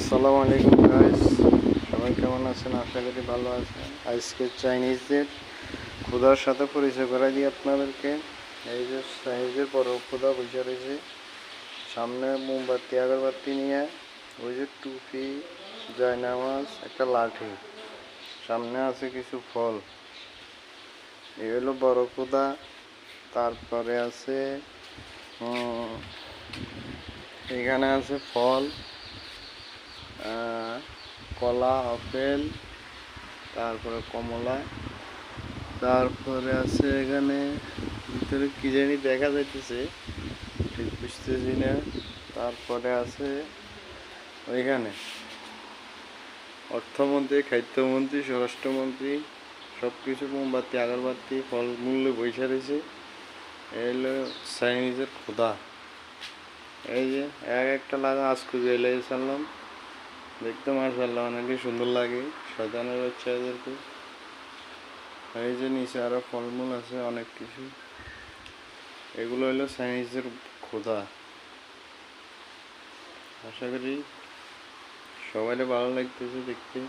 আসসালামু আলাইকুম গাইস, সবাই কেমন আছেন? আশা করি ভালো আছেন। আজকে চাইনিজদের ক্ষুধার সাথে পরিচয় করা দিই আপনাদেরকে। এই যে চাইনিজের বড় ক্ষুধা বসে রয়েছে, সামনে মোমবাতি আগরবাতি নিয়ে, ওই যে টুপি, জায়নামাজ, একটা লাঠি, সামনে আছে কিছু ফল। এই হলো বড় ক্ষুধা। তারপরে আছে এখানে আছে ফল, কলা, আপেল, তারপরে কমলা, তারপরে আছে এখানে ভিতরে কি জানি দেখা যাইতেছে, ঠিক বুঝতেছি না। তারপরে আছে ওইখানে অর্থমন্ত্রী, খাদ্যমন্ত্রী, স্বরাষ্ট্রমন্ত্রী, সব কিছু মোমবাতি আগরবাতি ফলমূল্য বৈশা রয়েছে। এই হলো চাইনিজের ক্ষুধা। এই যে এক একটা লাগা আজকে বেলে ছাড়লাম, দেখতে মাশাআল্লাহ অনেকই সুন্দর লাগে, শয়তানের বাচ্চা এদেরকে। এই যে নিচে আরো ফলমূল আছে অনেক কিছু। এগুলো হলো চাইনিজের ক্ষুধা। আশা করি সবাই ভালো লাগতেছে দেখতে।